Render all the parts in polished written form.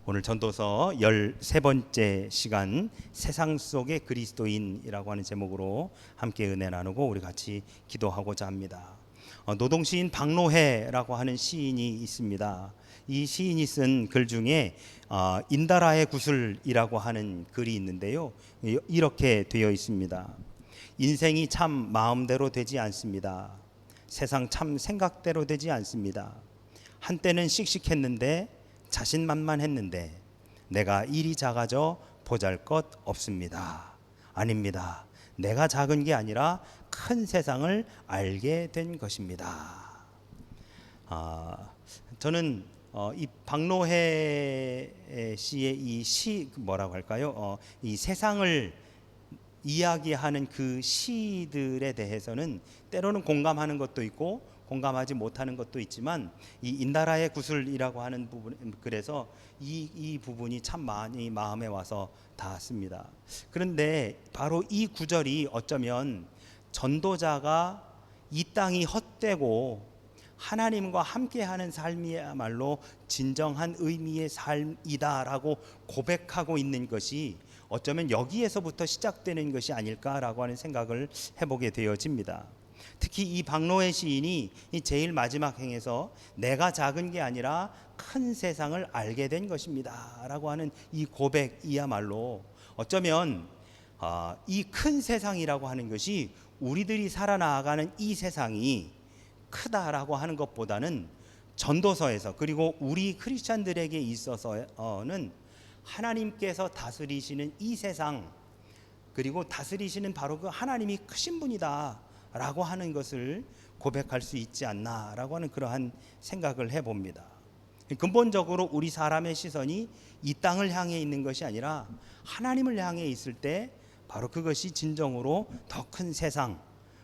오늘 전도서 13번째 시간 세상 속의 그리스도인이라고 하는 제목으로 함께 은혜 나누고 우리 같이 기도하고자 합니다. 노동시인 박노해라고 하는 시인이 있습니다. 이 시인이 쓴 글 중에 인다라의 구슬이라고 하는 글이 있는데요, 이렇게 되어 있습니다. 인생이 참 마음대로 되지 않습니다. 세상 참 생각대로 되지 않습니다. 한때는 씩씩했는데 자신만만했는데 내가 일이 작아져 보잘것 없습니다. 아닙니다. 내가 작은 게 아니라 큰 세상을 알게 된 것입니다. 저는 이 박노해 씨의 이 시 뭐라고 할까요? 이 세상을 이야기하는 그 시들에 대해서는 때로는 공감하는 것도 있고 공감하지 못하는 것도 있지만, 이 인다라의 구슬이라고 하는 부분, 그래서 이 부분이 참 많이 마음에 와서 닿았습니다. 그런데 바로 이 구절이 어쩌면 전도자가 이 땅이 헛되고 하나님과 함께하는 삶이야말로 진정한 의미의 삶이다라고 고백하고 있는 것이 어쩌면 여기에서부터 시작되는 것이 아닐까라고 하는 생각을 해보게 되어집니다. 특히 이 박노해 시인이 제일 마지막 행에서 내가 작은 게 아니라 큰 세상을 알게 된 것입니다 라고 하는 이 고백이야말로 어쩌면 이 큰 세상이라고 하는 것이 우리들이 살아나가는 이 세상이 크다라고 하는 것보다는 전도서에서, 그리고 우리 크리스찬들에게 있어서는 하나님께서 다스리시는 이 세상, 그리고 다스리시는 바로 그 하나님이 크신 분이다 라고 하는 것을 고백할 수 있지 않나 라고 하는 그러한 생각을 해봅니다. 근본적으로 우리 사람의 시선이 이 땅을 향해 있는 것이 아니라 하나님을 향해 있을 때 바로 그것이 진정으로 더 큰 세상,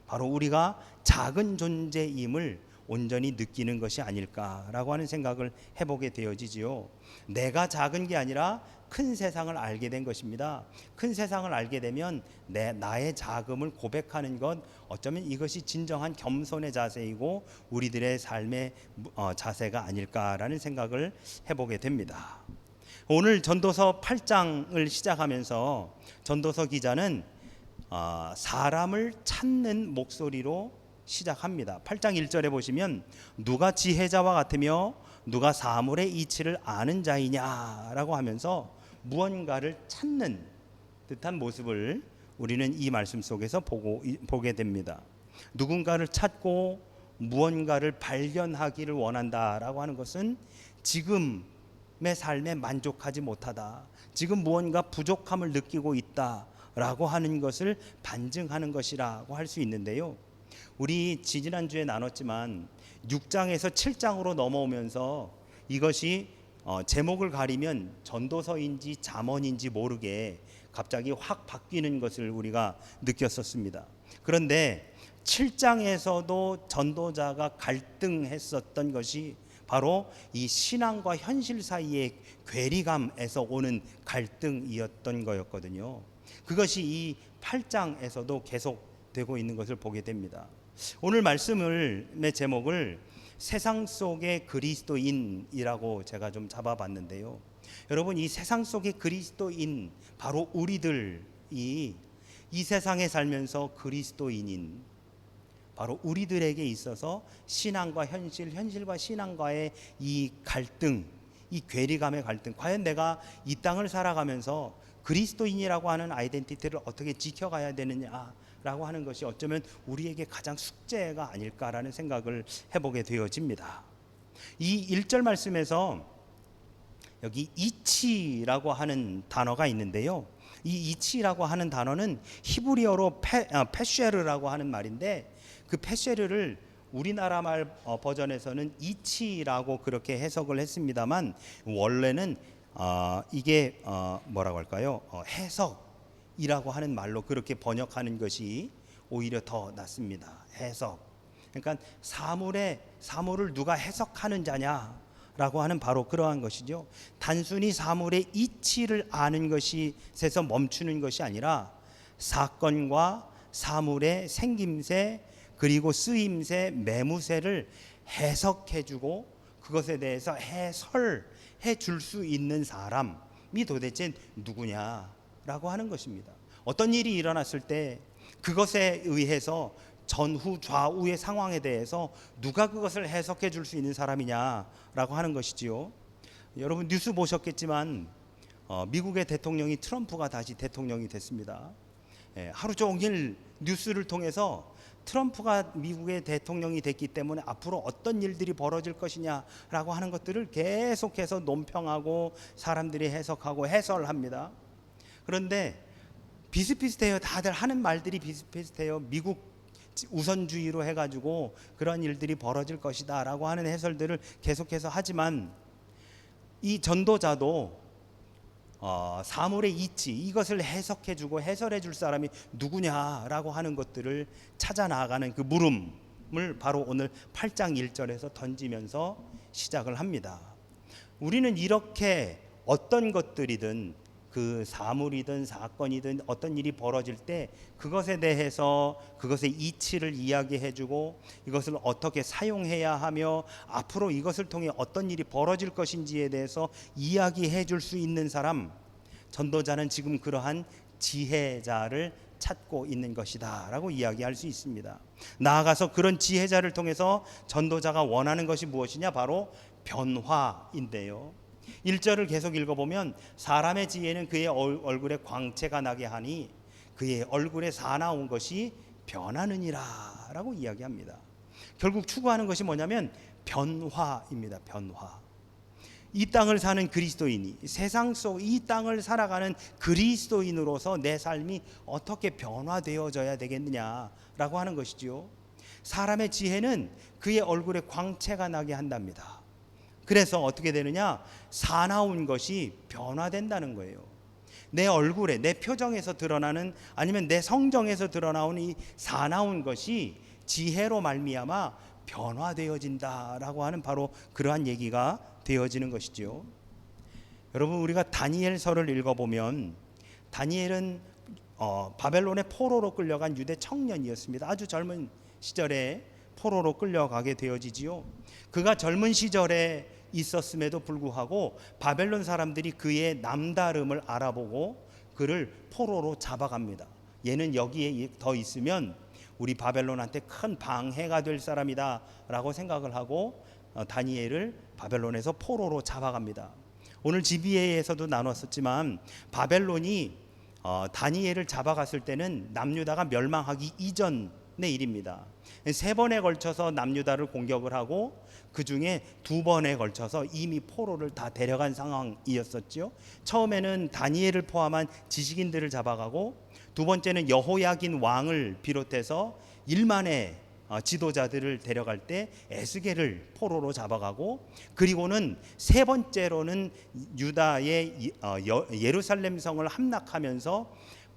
바로 우리가 작은 존재임을 온전히 느끼는 것이 아닐까라고 하는 생각을 해보게 되어지지요. 내가 작은 게 아니라 큰 세상을 알게 된 것입니다. 큰 세상을 알게 되면 나의 작음을 고백하는 것, 어쩌면 이것이 진정한 겸손의 자세이고 우리들의 삶의 자세가 아닐까라는 생각을 해보게 됩니다. 오늘 전도서 8장을 시작하면서 전도서 기자는 사람을 찾는 목소리로 시작합니다. 8장 1절에 보시면 누가 지혜자와 같으며 누가 사물의 이치를 아는 자이냐라고 하면서 무언가를 찾는 듯한 모습을 우리는 이 말씀 속에서 보게 됩니다. 누군가를 찾고 무언가를 발견하기를 원한다라고 하는 것은 지금의 삶에 만족하지 못하다, 지금 무언가 부족함을 느끼고 있다라고 하는 것을 반증하는 것이라고 할 수 있는데요, 우리 지지난주에 나눴지만 6장에서 7장으로 넘어오면서 이것이 제목을 가리면 전도서인지 잠언인지 모르게 갑자기 확 바뀌는 것을 우리가 느꼈었습니다. 그런데 7장에서도 전도자가 갈등했었던 것이 바로 이 신앙과 현실 사이의 괴리감에서 오는 갈등이었던 거였거든요. 그것이 이 8장에서도 계속되고 있는 것을 보게 됩니다. 오늘 말씀의 제목을 세상 속의 그리스도인이라고 제가 좀 잡아봤는데요, 여러분, 이 세상 속의 그리스도인, 바로 우리들이 이 세상에 살면서 그리스도인인 바로 우리들에게 있어서 신앙과 현실과 신앙과의 이 갈등, 이 괴리감의 갈등, 과연 내가 이 땅을 살아가면서 그리스도인이라고 하는 아이덴티티를 어떻게 지켜가야 되느냐라고 하는 것이 어쩌면 우리에게 가장 숙제가 아닐까라는 생각을 해보게 되어집니다. 이 1절 말씀에서 여기 이치라고 하는 단어가 있는데요, 이 이치라고 하는 단어는 히브리어로 페쉐르라고 하는 말인데, 그 페쉐르를 우리나라 말 버전에서는 이치라고 그렇게 해석을 했습니다만, 원래는 이게 뭐라고 할까요? 해석이라고 하는 말로 그렇게 번역하는 것이 오히려 더 낫습니다. 해석. 그러니까 사물을 누가 해석하는 자냐라고 하는 바로 그러한 것이죠. 단순히 사물의 이치를 아는 것이 세서 멈추는 것이 아니라 사건과 사물의 생김새, 그리고 쓰임새, 매무새를 해석해주고 그것에 대해서 줄 수 있는 사람이 도대체 누구냐라고 하는 것입니다. 어떤 일이 일어났을 때 그것에 의해서 전후 좌우의 상황에 대해서 누가 그것을 해석해 줄 수 있는 사람이냐라고 하는 것이지요. 여러분 뉴스 보셨겠지만 미국의 대통령이 트럼프가 다시 대통령이 됐습니다. 하루 종일 뉴스를 통해서 트럼프가 미국의 대통령이 됐기 때문에 앞으로 어떤 일들이 벌어질 것이냐라고 하는 것들을 계속해서 논평하고 사람들이 해석하고 해설합니다. 그런데 비슷비슷해요. 다들 하는 말들이 비슷비슷해요. 미국 우선주의로 해가지고 그런 일들이 벌어질 것이다 라고 하는 해설들을 계속해서 하지만 이 전도자도 사물의 이치, 이것을 해석해주고 해설해줄 사람이 누구냐라고 하는 것들을 찾아 나가는 그 물음을 바로 오늘 8장 1절에서 던지면서 시작을 합니다. 우리는 이렇게 어떤 것들이든 그 사물이든 사건이든 어떤 일이 벌어질 때 그것에 대해서 그것의 이치를 이야기해주고 이것을 어떻게 사용해야 하며 앞으로 이것을 통해 어떤 일이 벌어질 것인지에 대해서 이야기해 줄 수 있는 사람, 전도자는 지금 그러한 지혜자를 찾고 있는 것이다 라고 이야기할 수 있습니다. 나아가서 그런 지혜자를 통해서 전도자가 원하는 것이 무엇이냐? 바로 변화인데요. 1절을 계속 읽어보면 사람의 지혜는 그의 얼굴에 광채가 나게 하니 그의 얼굴에 사나운 것이 변하느니라 라고 이야기합니다. 결국 추구하는 것이 뭐냐면 변화입니다. 변화. 이 땅을 사는 그리스도인이, 세상 속 이 땅을 살아가는 그리스도인으로서 내 삶이 어떻게 변화되어져야 되겠느냐라고 하는 것이죠. 사람의 지혜는 그의 얼굴에 광채가 나게 한답니다. 그래서 어떻게 되느냐? 사나운 것이 변화된다는 거예요. 내 얼굴에, 내 표정에서 드러나는, 아니면 내 성정에서 드러나오는 이 사나운 것이 지혜로 말미암아 변화되어진다라고 하는 바로 그러한 얘기가 되어지는 것이죠. 여러분, 우리가 다니엘서를 읽어보면 다니엘은 바벨론의 포로로 끌려간 유대 청년이었습니다. 아주 젊은 시절에 포로로 끌려가게 되어지지요. 그가 젊은 시절에 있었음에도 불구하고 바벨론 사람들이 그의 남다름을 알아보고 그를 포로로 잡아갑니다. 얘는 여기에 더 있으면 우리 바벨론한테 큰 방해가 될 사람이다 라고 생각을 하고 다니엘을 바벨론에서 포로로 잡아갑니다. 오늘 GBA에서도 나눴었지만 바벨론이 다니엘을 잡아갔을 때는 남유다가 멸망하기 이전의 일입니다. 3번에 걸쳐서 남유다를 공격을 하고 그 중에 2번에 걸쳐서 이미 포로를 다 데려간 상황이었었죠. 처음에는 다니엘을 포함한 지식인들을 잡아가고 두 번째는 여호야긴 왕을 비롯해서 1만의 지도자들을 데려갈 때 에스겔을 포로로 잡아가고, 그리고는 세 번째로는 유다의 예루살렘 성을 함락하면서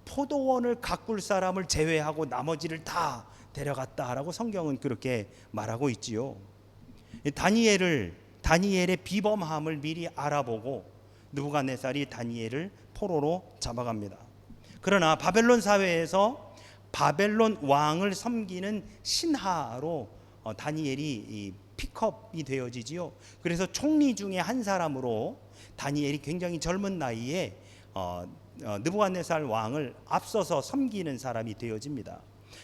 포도원을 가꿀 사람을 제외하고 나머지를 다 데려갔다라고 성경은 그렇게 말하고 있지요. 다니엘의 비범함을 미리 알아보고 느부갓네살이 다니엘을 포로로 잡아갑니다. 그러나 바벨론 사회에서 바벨론 왕을 섬기는 신하로 다니엘이 픽업이 되어지지요. 그래서 총리 중에 한 사람으로 다니엘이 굉장히 젊은 나이에 느부갓네살 왕을 앞서서 섬기는 사람이 되어집니다.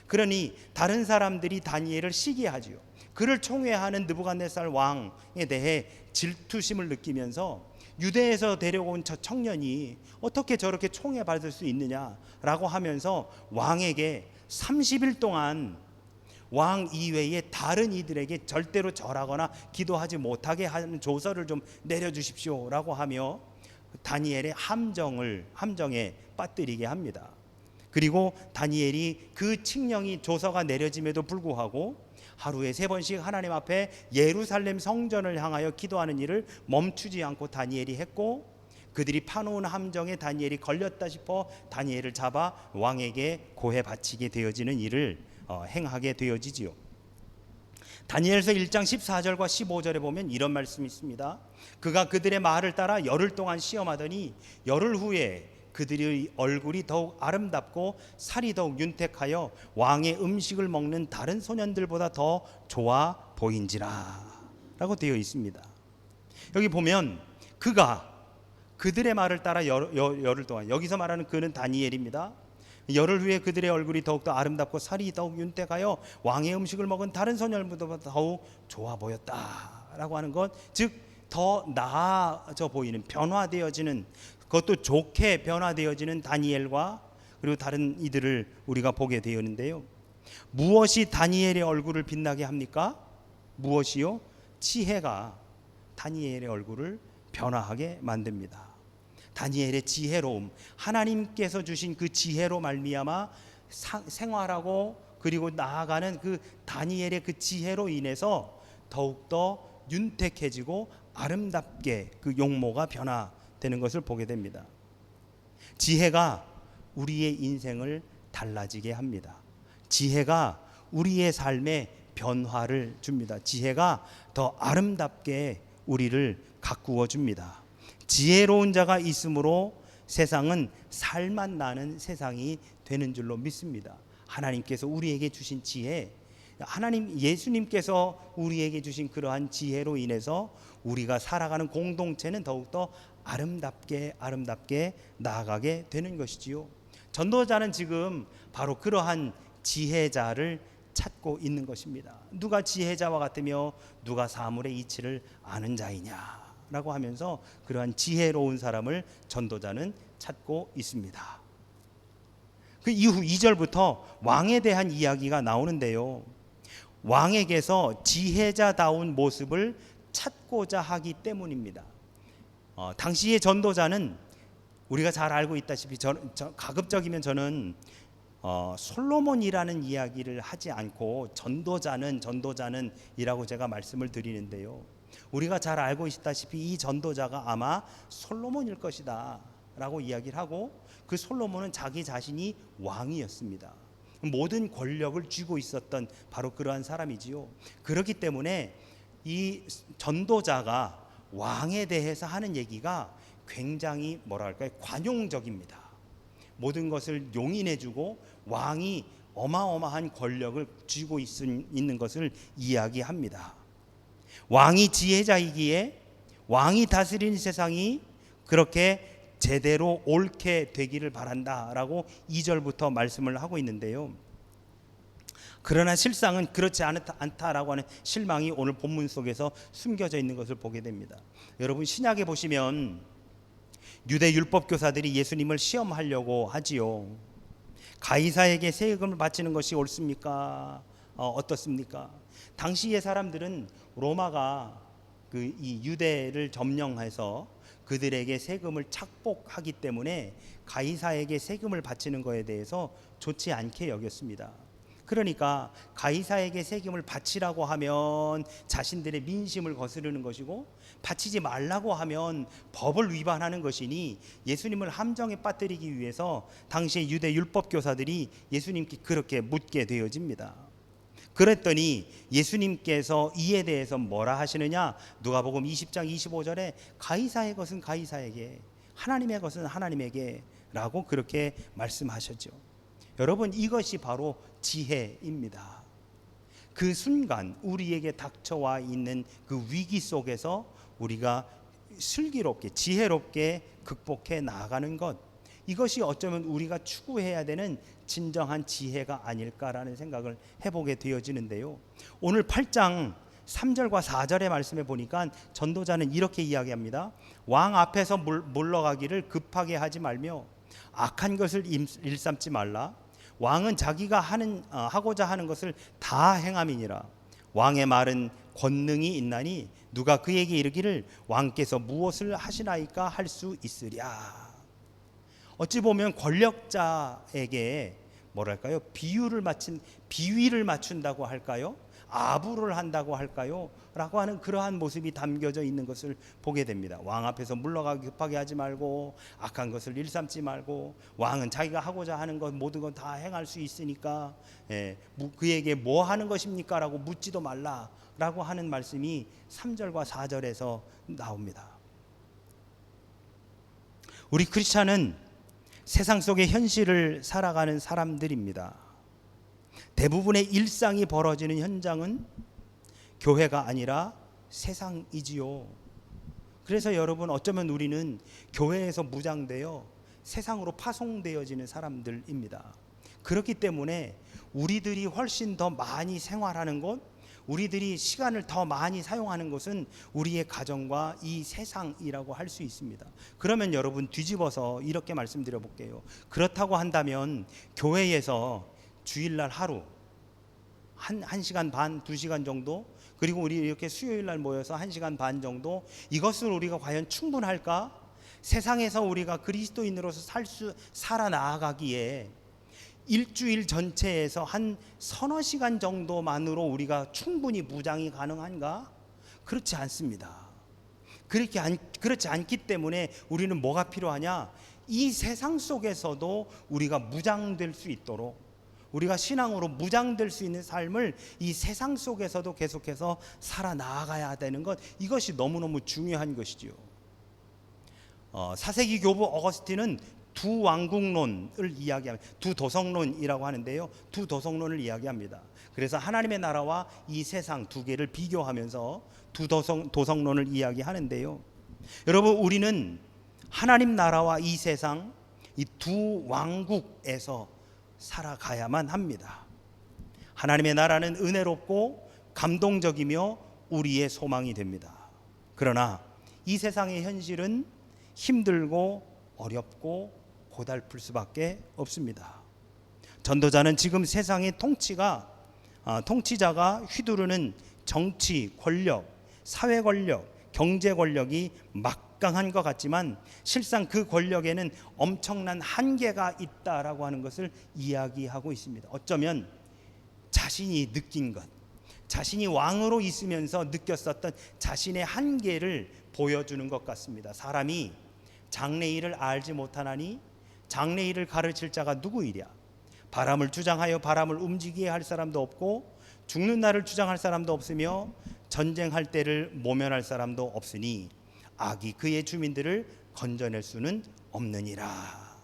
그러니 다른 사람들이 다니엘을 시기하지요. 그를 총애하는 느부갓네살 왕에 대해 질투심을 느끼면서 유대에서 데려온 저 청년이 어떻게 저렇게 총애받을 수 있느냐라고 하면서 왕에게 30일 동안 왕 이외의 다른 이들에게 절대로 절하거나 기도하지 못하게 하는 조서를 좀 내려주십시오라고 하며 다니엘의 함정에 빠뜨리게 합니다. 그리고 다니엘이 그 칙령이 조서가 내려짐에도 불구하고 하루에 3번씩 하나님 앞에 예루살렘 성전을 향하여 기도하는 일을 멈추지 않고 다니엘이 했고, 그들이 파놓은 함정에 다니엘이 걸렸다 싶어 다니엘을 잡아 왕에게 고해 바치게 되어지는 일을 행하게 되어지지요. 다니엘서 1장 14절과 15절에 보면 이런 말씀이 있습니다. 그가 그들의 말을 따라 열흘 동안 시험하더니 열흘 후에 그들의 얼굴이 더욱 아름답고 살이 더욱 윤택하여 왕의 음식을 먹는 다른 소년들보다 더 좋아 보인지라 라고 되어 있습니다. 여기 보면 그가 그들의 말을 따라 열흘 동안, 여기서 말하는 그는 다니엘입니다. 열흘 후에 그들의 얼굴이 더욱더 아름답고 살이 더욱 윤택하여 왕의 음식을 먹은 다른 소년보다 더욱 좋아 보였다라고 하는 것, 즉 더 나아져 보이는, 변화되어지는, 그것도 좋게 변화되어지는 다니엘과 그리고 다른 이들을 우리가 보게 되었는데요. 무엇이 다니엘의 얼굴을 빛나게 합니까? 무엇이요? 지혜가 다니엘의 얼굴을 변화하게 만듭니다. 다니엘의 지혜로움, 하나님께서 주신 그 지혜로 말미암아 생활하고 그리고 나아가는 그 다니엘의 그 지혜로 인해서 더욱더 윤택해지고 아름답게 그 용모가 변화되는 것을 보게 됩니다. 지혜가 우리의 인생을 달라지게 합니다. 지혜가 우리의 삶에 변화를 줍니다. 지혜가 더 아름답게 우리를 가꾸어 줍니다. 지혜로운 자가 있으므로 세상은 살맛 나는 세상이 되는 줄로 믿습니다. 하나님께서 우리에게 주신 지혜, 예수님께서 우리에게 주신 그러한 지혜로 인해서 우리가 살아가는 공동체는 더욱더 아름답게 나아가게 되는 것이지요. 전도자는 지금 바로 그러한 지혜자를 찾고 있는 것입니다. 누가 지혜자와 같으며 누가 사물의 이치를 아는 자이냐라고 하면서 그러한 지혜로운 사람을 전도자는 찾고 있습니다. 그 이후 2절부터 왕에 대한 이야기가 나오는데요. 왕에게서 지혜자다운 모습을 찾고자 하기 때문입니다. 당시의 전도자는 우리가 잘 알고 있다시피 가급적이면 저는 솔로몬이라는 이야기를 하지 않고 전도자는 이라고 제가 말씀을 드리는데요. 우리가 잘 알고 있다시피 이 전도자가 아마 솔로몬일 것이다 라고 이야기를 하고, 그 솔로몬은 자기 자신이 왕이었습니다. 모든 권력을 쥐고 있었던 바로 그러한 사람이지요. 그렇기 때문에 이 전도자가 왕에 대해서 하는 얘기가 굉장히 관용적입니다. 모든 것을 용인해주고 왕이 어마어마한 권력을 쥐고 있는 것을 이야기합니다. 왕이 지혜자이기에 왕이 다스리는 세상이 그렇게 제대로 옳게 되기를 바란다라고 2절부터 말씀을 하고 있는데요. 그러나 실상은 그렇지 않다라고 하는 실망이 오늘 본문 속에서 숨겨져 있는 것을 보게 됩니다. 여러분, 신약에 보시면 유대 율법 교사들이 예수님을 시험하려고 하지요. 가이사에게 세금을 바치는 것이 옳습니까? 어떻습니까? 당시의 사람들은 로마가 이 유대를 점령해서 그들에게 세금을 착복하기 때문에 가이사에게 세금을 바치는 것에 대해서 좋지 않게 여겼습니다. 그러니까 가이사에게 세금을 바치라고 하면 자신들의 민심을 거스르는 것이고, 바치지 말라고 하면 법을 위반하는 것이니 예수님을 함정에 빠뜨리기 위해서 당시의 유대 율법 교사들이 예수님께 그렇게 묻게 되어집니다. 그랬더니 예수님께서 이에 대해서 뭐라 하시느냐? 누가복음 20장 25절에 가이사의 것은 가이사에게, 하나님의 것은 하나님에게 라고 그렇게 말씀하셨죠. 여러분, 이것이 바로 지혜입니다. 그 순간 우리에게 닥쳐와 있는 그 위기 속에서 우리가 슬기롭게 지혜롭게 극복해 나아가는 것, 이것이 어쩌면 우리가 추구해야 되는 진정한 지혜가 아닐까라는 생각을 해보게 되어지는데요. 오늘 8장 3절과 4절의 말씀에 보니까 전도자는 이렇게 이야기합니다. 왕 앞에서 물러가기를 급하게 하지 말며 악한 것을 일삼지 말라. 왕은 자기가 하고자 하는 것을 다 행함이니라. 왕의 말은 권능이 있나니 누가 그에게 이르기를 왕께서 무엇을 하시나이까 할 수 있으랴. 어찌 보면 권력자에게 비위를 맞춘다고 할까요? 아부를 한다고 할까요? 라고 하는 그러한 모습이 담겨져 있는 것을 보게 됩니다. 왕 앞에서 물러가기 급하게 하지 말고 악한 것을 일삼지 말고, 왕은 자기가 하고자 하는 것 모든 건 다 행할 수 있으니까 그에게 뭐 하는 것입니까? 라고 묻지도 말라 라고 하는 말씀이 3절과 4절에서 나옵니다. 우리 크리스찬은 세상 속의 현실을 살아가는 사람들입니다. 대부분의 일상이 벌어지는 현장은 교회가 아니라 세상이지요. 그래서 여러분, 어쩌면 우리는 교회에서 무장되어 세상으로 파송되어지는 사람들입니다. 그렇기 때문에 우리들이 훨씬 더 많이 생활하는 것, 우리들이 시간을 더 많이 사용하는 것은 우리의 가정과 이 세상이라고 할 수 있습니다. 그러면 여러분, 뒤집어서 이렇게 말씀드려 볼게요. 그렇다고 한다면 교회에서 주일날 하루 한 시간 반, 2시간 정도, 그리고 우리 이렇게 수요일날 모여서 1시간 반 정도, 이것을 우리가 과연 충분할까? 세상에서 우리가 그리스도인으로서 살아나가기에 일주일 전체에서 한 서너 시간 정도만으로 우리가 충분히 무장이 가능한가? 그렇지 않습니다. 그렇지 않기 때문에 우리는 뭐가 필요하냐? 이 세상 속에서도 우리가 무장될 수 있도록, 우리가 신앙으로 무장될 수 있는 삶을 이 세상 속에서도 계속해서 살아나가야 되는 것, 이것이 너무너무 중요한 것이지요. 4세기 교부 어거스틴은 두 왕국론을 이야기합니다. 두 도성론이라고 하는데요, 두 도성론을 이야기합니다. 그래서 하나님의 나라와 이 세상 두 개를 비교하면서 두 도성론을 이야기하는데요, 여러분, 우리는 하나님 나라와 이 세상, 이 두 왕국에서 살아가야만 합니다. 하나님의 나라는 은혜롭고 감동적이며 우리의 소망이 됩니다. 그러나 이 세상의 현실은 힘들고 어렵고 고달플 수밖에 없습니다. 전도자는 지금 세상의 통치자가 휘두르는 정치 권력, 사회 권력, 경제 권력이 막강한 것 같지만 실상 그 권력에는 엄청난 한계가 있다라고 하는 것을 이야기하고 있습니다. 어쩌면 자신이 느낀 것, 자신이 왕으로 있으면서 느꼈었던 자신의 한계를 보여주는 것 같습니다. 사람이 장래일을 알지 못하나니 장래일을 가르칠 자가 누구이랴? 바람을 주장하여 바람을 움직이게 할 사람도 없고 죽는 날을 주장할 사람도 없으며 전쟁할 때를 모면할 사람도 없으니 악이 그의 주민들을 건져낼 수는 없느니라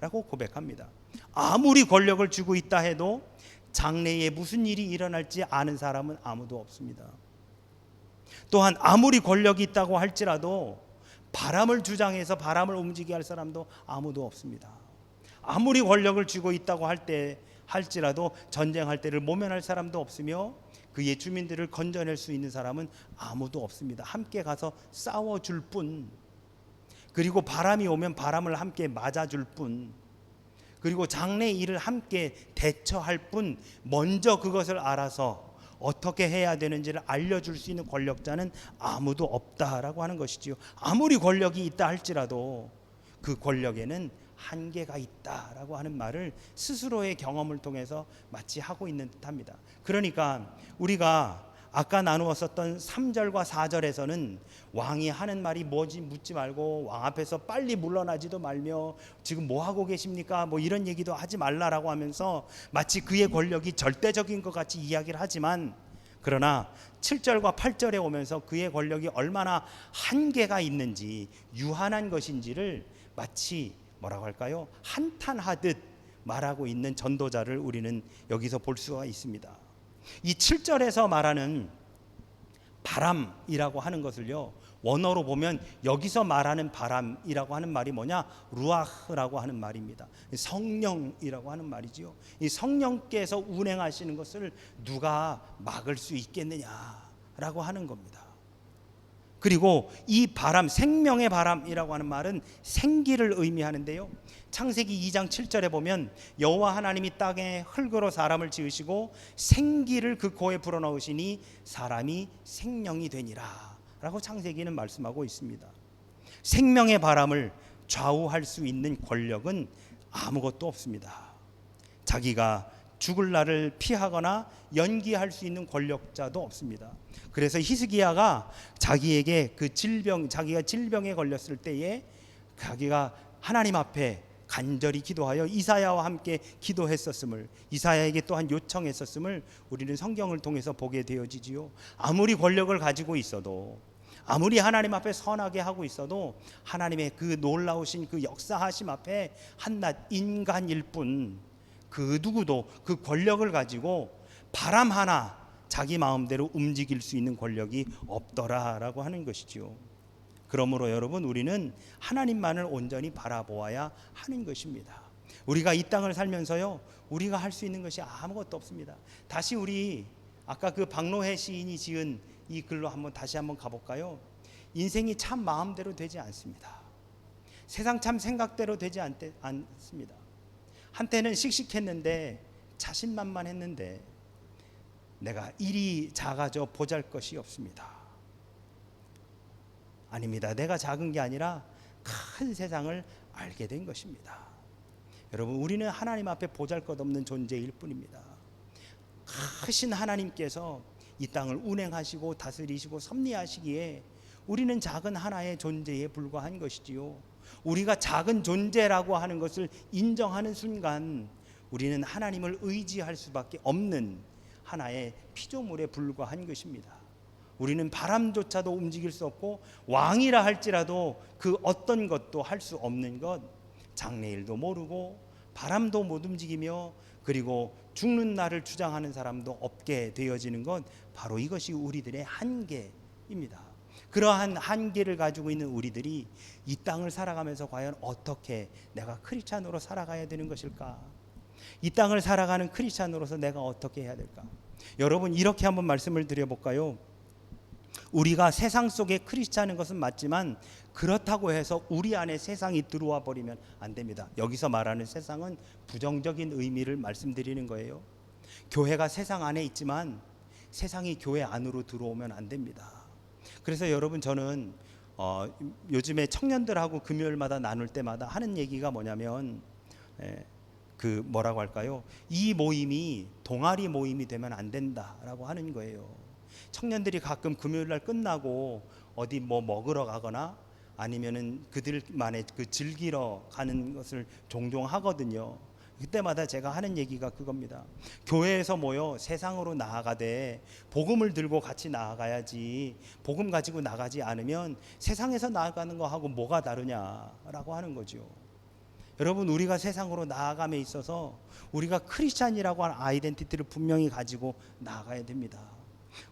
라고 고백합니다. 아무리 권력을 쥐고 있다 해도 장래에 무슨 일이 일어날지 아는 사람은 아무도 없습니다. 또한 아무리 권력이 있다고 할지라도 바람을 주장해서 바람을 움직이게 할 사람도 아무도 없습니다. 아무리 권력을 쥐고 있다고 할지라도 전쟁할 때를 모면할 사람도 없으며 그의 주민들을 건져낼 수 있는 사람은 아무도 없습니다. 함께 가서 싸워줄 뿐, 그리고 바람이 오면 바람을 함께 맞아줄 뿐, 그리고 장래 일을 함께 대처할 뿐, 먼저 그것을 알아서 어떻게 해야 되는지를 알려줄 수 있는 권력자는 아무도 없다라고 하는 것이지요. 아무리 권력이 있다 할지라도 그 권력에는 한계가 있다라고 하는 말을 스스로의 경험을 통해서 마치 하고 있는 듯합니다. 그러니까 우리가 아까 나누었었던 3절과 4절에서는 왕이 하는 말이 뭐지 묻지 말고 왕 앞에서 빨리 물러나지도 말며 지금 뭐 하고 계십니까? 뭐 이런 얘기도 하지 말라라고 하면서 마치 그의 권력이 절대적인 것 같이 이야기를 하지만, 그러나 7절과 8절에 오면서 그의 권력이 얼마나 한계가 있는지, 유한한 것인지를 마치 뭐라고 할까요? 한탄하듯 말하고 있는 전도자를 우리는 여기서 볼 수가 있습니다. 이 7절에서 말하는 바람이라고 하는 것을요, 원어로 보면 여기서 말하는 바람이라고 하는 말이 뭐냐? 루아흐라고 하는 말입니다. 성령이라고 하는 말이지요. 이 성령께서 운행하시는 것을 누가 막을 수 있겠느냐라고 하는 겁니다. 그리고 이 바람, 생명의 바람이라고 하는 말은 생기를 의미하는데요, 창세기 2장 7절에 보면 여호와 하나님이 땅에 흙으로 사람을 지으시고 생기를 그 코에 불어넣으시니 사람이 생명이 되니라 라고 창세기는 말씀하고 있습니다. 생명의 바람을 좌우할 수 있는 권력은 아무것도 없습니다. 자기가 죽을 날을 피하거나 연기할 수 있는 권력자도 없습니다. 그래서 히스기야가 자기에게 자기가 질병에 걸렸을 때에 자기가 하나님 앞에 간절히 기도하여 이사야와 함께 기도했었음을, 이사야에게 또한 요청했었음을 우리는 성경을 통해서 보게 되어지지요. 아무리 권력을 가지고 있어도, 아무리 하나님 앞에 선하게 하고 있어도 하나님의 그 놀라우신 그 역사하심 앞에 한낱 인간일 뿐, 그 누구도 그 권력을 가지고 바람 하나 자기 마음대로 움직일 수 있는 권력이 없더라라고 하는 것이지요. 그러므로 여러분, 우리는 하나님만을 온전히 바라보아야 하는 것입니다. 우리가 이 땅을 살면서요, 우리가 할 수 있는 것이 아무것도 없습니다. 다시 우리 아까 그 박노해 시인이 지은 이 글로 다시 한번 가볼까요? 인생이 참 마음대로 되지 않습니다. 세상 참 생각대로 되지 않습니다. 한때는 씩씩했는데, 자신만만했는데, 내가 일이 작아져 보잘것이 없습니다. 아닙니다. 내가 작은 게 아니라 큰 세상을 알게 된 것입니다. 여러분, 우리는 하나님 앞에 보잘것없는 존재일 뿐입니다. 크신 하나님께서 이 땅을 운행하시고 다스리시고 섭리하시기에 우리는 작은 하나의 존재에 불과한 것이지요. 우리가 작은 존재라고 하는 것을 인정하는 순간 우리는 하나님을 의지할 수밖에 없는 하나의 피조물에 불과한 것입니다. 우리는 바람조차도 움직일 수 없고, 왕이라 할지라도 그 어떤 것도 할 수 없는 것, 장래일도 모르고 바람도 못 움직이며, 그리고 죽는 날을 주장하는 사람도 없게 되어지는 것, 바로 이것이 우리들의 한계입니다. 그러한 한계를 가지고 있는 우리들이 이 땅을 살아가면서 과연 어떻게 내가 크리스찬으로 살아가야 되는 것일까? 이 땅을 살아가는 크리스찬으로서 내가 어떻게 해야 될까? 여러분, 이렇게 한번 말씀을 드려볼까요? 우리가 세상 속에 크리스찬인 것은 맞지만, 그렇다고 해서 우리 안에 세상이 들어와 버리면 안 됩니다. 여기서 말하는 세상은 부정적인 의미를 말씀드리는 거예요. 교회가 세상 안에 있지만 세상이 교회 안으로 들어오면 안 됩니다. 그래서 여러분, 저는 요즘에 청년들하고 금요일마다 나눌 때마다 하는 얘기가 뭐냐면, 뭐라고 할까요? 이 모임이 동아리 모임이 되면 안 된다라고 하는 거예요. 청년들이 가끔 금요일 날 끝나고 어디 먹으러 가거나 아니면은 그들만의 즐기러 가는 것을 종종 하거든요. 그때마다 제가 하는 얘기가 그겁니다. 교회에서 모여 세상으로 나아가되 복음을 들고 같이 나아가야지, 복음 가지고 나가지 않으면 세상에서 나아가는 거하고 뭐가 다르냐라고 하는 거죠. 여러분, 우리가 세상으로 나아감에 있어서 우리가 크리스찬이라고 하는 아이덴티티를 분명히 가지고 나아가야 됩니다.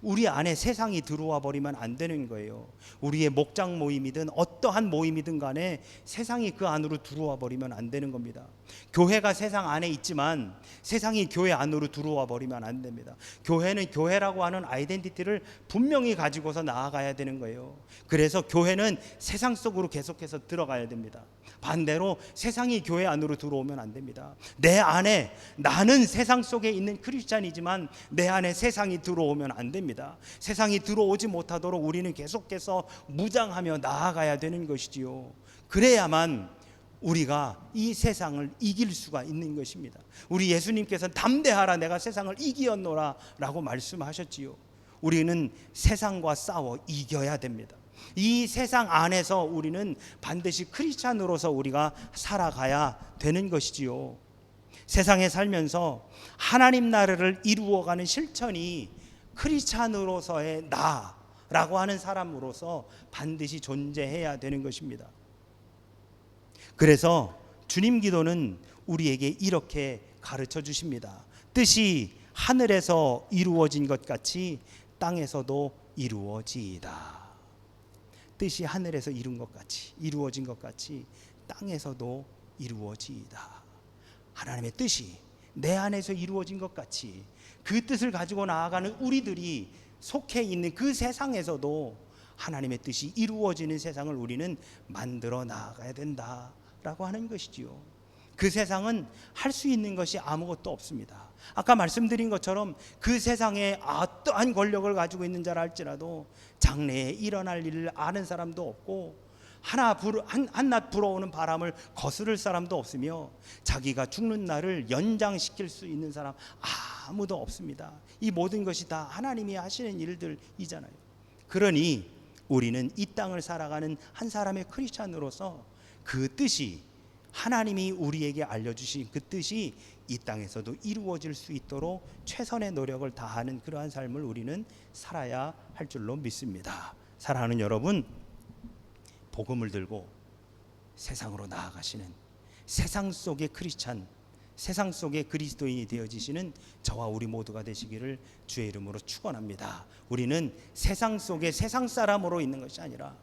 우리 안에 세상이 들어와 버리면 안 되는 거예요. 우리의 목장 모임이든 어떠한 모임이든 간에 세상이 그 안으로 들어와 버리면 안 되는 겁니다. 교회가 세상 안에 있지만 세상이 교회 안으로 들어와 버리면 안 됩니다. 교회는 교회라고 하는 아이덴티티를 분명히 가지고서 나아가야 되는 거예요. 그래서 교회는 세상 속으로 계속해서 들어가야 됩니다. 반대로 세상이 교회 안으로 들어오면 안 됩니다. 내 안에, 나는 세상 속에 있는 크리스찬이지만 내 안에 세상이 들어오면 안 됩니다. 세상이 들어오지 못하도록 우리는 계속해서 무장하며 나아가야 되는 것이지요. 그래야만 우리가 이 세상을 이길 수가 있는 것입니다. 우리 예수님께서는 담대하라, 내가 세상을 이기었노라 라고 말씀하셨지요. 우리는 세상과 싸워 이겨야 됩니다. 이 세상 안에서 우리는 반드시 크리스찬으로서 우리가 살아가야 되는 것이지요. 세상에 살면서 하나님 나라를 이루어가는 실천이 크리스찬으로서의 나라고 하는 사람으로서 반드시 존재해야 되는 것입니다. 그래서 주님 기도는 우리에게 이렇게 가르쳐 주십니다. 뜻이 하늘에서 이루어진 것 같이 땅에서도 이루어지이다. 뜻이 하늘에서 이루어진 것 같이 땅에서도 이루어지이다. 하나님의 뜻이 내 안에서 이루어진 것 같이 그 뜻을 가지고 나아가는 우리들이 속해 있는 그 세상에서도 하나님의 뜻이 이루어지는 세상을 우리는 만들어 나아가야 된다라고 하는 것이지요. 그 세상은 할 수 있는 것이 아무것도 없습니다. 아까 말씀드린 것처럼 그 세상에 어떠한 권력을 가지고 있는 자라 할지라도 장래에 일어날 일을 아는 사람도 없고 한낱 불어오는 바람을 거스를 사람도 없으며 자기가 죽는 날을 연장시킬 수 있는 사람 아무도 없습니다. 이 모든 것이 다 하나님이 하시는 일들이잖아요. 그러니 우리는 이 땅을 살아가는 한 사람의 크리스찬으로서 그 뜻이, 하나님이 우리에게 알려주신 그 뜻이 이 땅에서도 이루어질 수 있도록 최선의 노력을 다하는 그러한 삶을 우리는 살아야 할 줄로 믿습니다. 사랑하는 여러분, 복음을 들고 세상으로 나아가시는, 세상 속의 크리스찬, 세상 속의 그리스도인이 되어지시는 저와 우리 모두가 되시기를 주의 이름으로 축원합니다. 우리는 세상 속에 세상 사람으로 있는 것이 아니라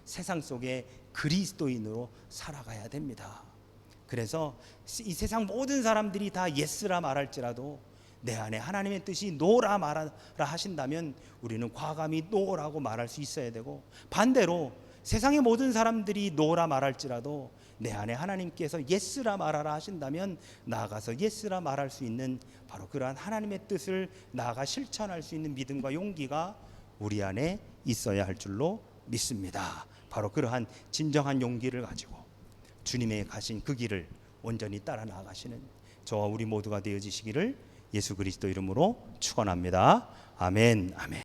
세상 속에 그리스도인으로 살아가야 됩니다. 그래서 이 세상 모든 사람들이 다 예스라 말할지라도 내 안에 하나님의 뜻이 노라 말하라 하신다면 우리는 과감히 노라고 말할 수 있어야 되고, 반대로 세상의 모든 사람들이 노라 말할지라도 내 안에 하나님께서 예스라 말하라 하신다면 나아가서 예스라 말할 수 있는 바로 그러한 하나님의 뜻을 나아가 실천할 수 있는 믿음과 용기가 우리 안에 있어야 할 줄로 믿습니다. 바로 그러한 진정한 용기를 가지고 주님의 가신 그 길을 온전히 따라 나아가시는 저와 우리 모두가 되어지시기를 예수 그리스도 이름으로 축원합니다. 아멘. 아멘.